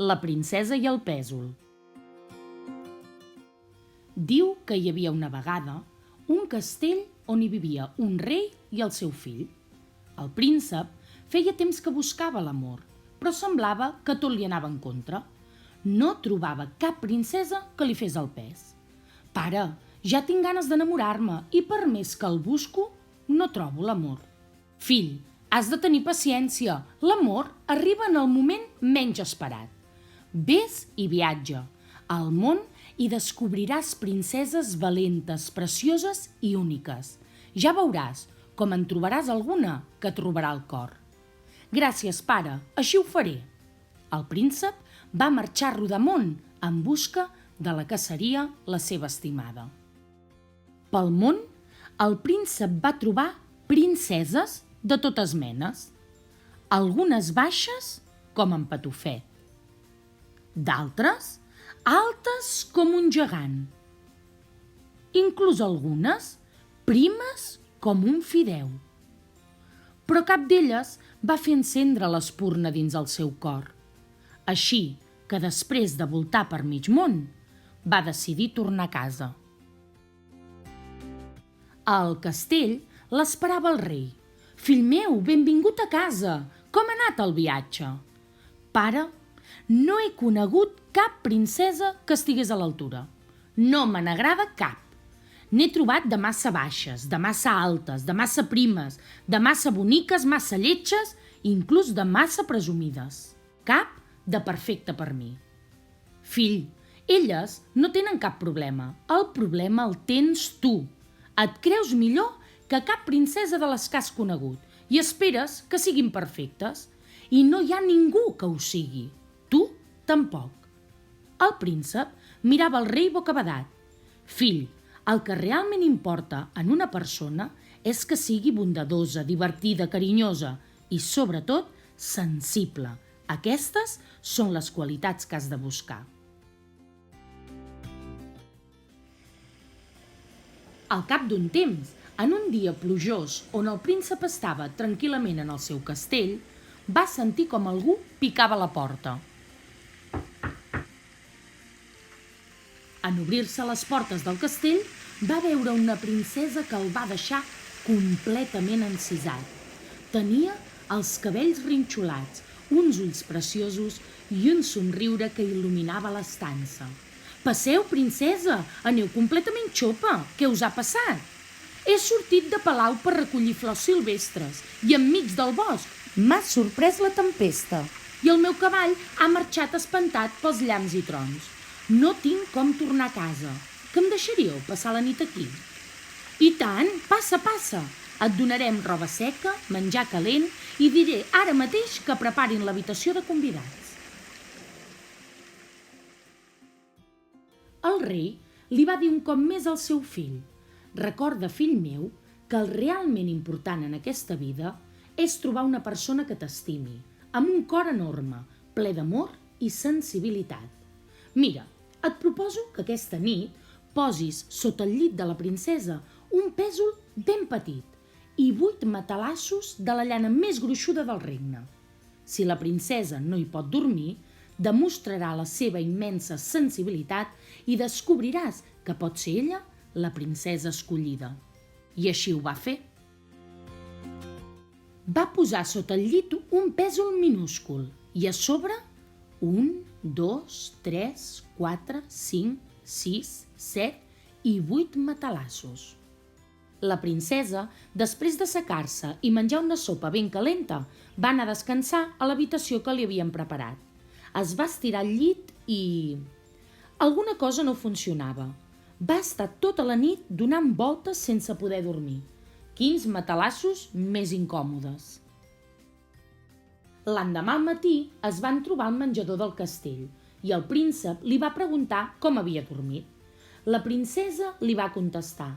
La princesa i el pèsol. Diu que hi havia una vegada un castell on hi vivia un rei i el seu fill. El príncep feia temps que buscava l'amor, però semblava que tot li anava en contra. No trobava cap princesa que li fes el pes. «Pare, ja tinc ganes d'enamorar-me i per més que el busco, no trobo l'amor». «Fill, has de tenir paciència, l'amor arriba en el moment menys esperat. Ves i viatja al món i descobriràs princeses valentes, precioses i úniques. Ja veuràs com en trobaràs alguna que et robarà el cor». «Gràcies, pare, així ho faré». El príncep va marxar a rodar món en busca de la que seria la seva estimada. Pel món, el príncep va trobar princeses de totes menes, algunes baixes com en Patufet, d'altres altes com un gegant, inclús algunes primes com un fideu. Però cap d'elles va fer encendre l'espurna dins el seu cor. Així que després de voltar per mig món, va decidir tornar a casa. Al castell l'esperava el rei. «Fill meu, benvingut a casa! Com ha anat el viatge?» «Pare, no he conegut cap princesa que estigués a l'altura. No me n'agrada cap. N'he trobat de massa baixes, de massa altes, de massa primes, de massa boniques, massa lletges, inclús de massa presumides. Cap de perfecte per mi. Fill, elles no tenen cap problema. El problema el tens tu. Et creus millor que cap princesa de les que has conegut i esperes que siguin perfectes. I no hi ha ningú que ho sigui. Tu tampoc». El príncep mirava el rei bocabadat. «Fill, el que realment importa en una persona és que sigui bondadosa, divertida, carinyosa i, sobretot, sensible. Aquestes són les qualitats que has de buscar». Al cap d'un temps, en un dia plujós on el príncep estava tranquil·lament en el seu castell, va sentir com algú picava a la porta. En obrir-se les portes del castell, va veure una princesa que el va deixar completament encisat. Tenia els cabells rinxolats, uns ulls preciosos i un somriure que il·luminava l'estança. «Passeu, princesa, aneu completament xopa. Què us ha passat?» «He sortit de palau per recollir flors silvestres i enmig del bosc m'ha sorprès la tempesta i el meu cavall ha marxat espantat pels llamps i trons. No tinc com tornar a casa. Que em deixaríeu passar la nit aquí?» «I tant, passa, passa. Et donarem roba seca, menjar calent i diré ara mateix que preparin l'habitació de convidats». El rei li va dir un cop més al seu fill: «Recorda, fill meu, que el realment important en aquesta vida és trobar una persona que t'estimi, amb un cor enorme, ple d'amor i sensibilitat. Mira, et proposo que aquesta nit posis sota el llit de la princesa un pèsol ben petit i 8 matalassos de la llana més gruixuda del regne. Si la princesa no hi pot dormir, demostrarà la seva immensa sensibilitat i descobriràs que pot ser ella la princesa escollida». I així ho va fer. Va posar sota el llit un pèsol minúscul i a sobre 1, 2, 3, 4, 5, 6, 7 i 8 matalassos. La princesa, després d'assecar-se i menjar una sopa ben calenta, va anar a descansar a l'habitació que li havien preparat. Es va estirar al llit i alguna cosa no funcionava. Va estar tota la nit donant voltes sense poder dormir. Quins matalassos més incòmodes. L'endemà al matí es van trobar al menjador del castell i el príncep li va preguntar com havia dormit. La princesa li va contestar: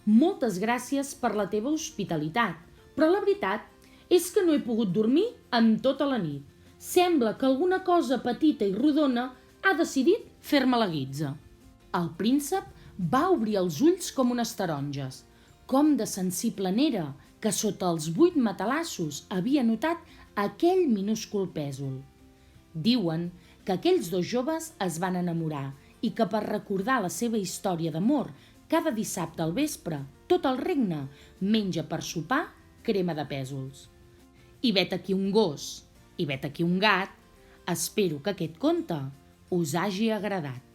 «Moltes gràcies per la teva hospitalitat, però la veritat és que no he pogut dormir en tota la nit. Sembla que alguna cosa petita i rodona ha decidit fer-me la guitza». El príncep va obrir els ulls com unes taronges. Com de sensible n'era, que sota els 8 matalassos havia notat aquell minúscul pèsol. Diuen que aquells dos joves es van enamorar i que per recordar la seva història d'amor, cada dissabte al vespre, tot el regne menja per sopar crema de pèsols. I vet aquí un gos, i vet aquí un gat. Espero que aquest conte us hagi agradat.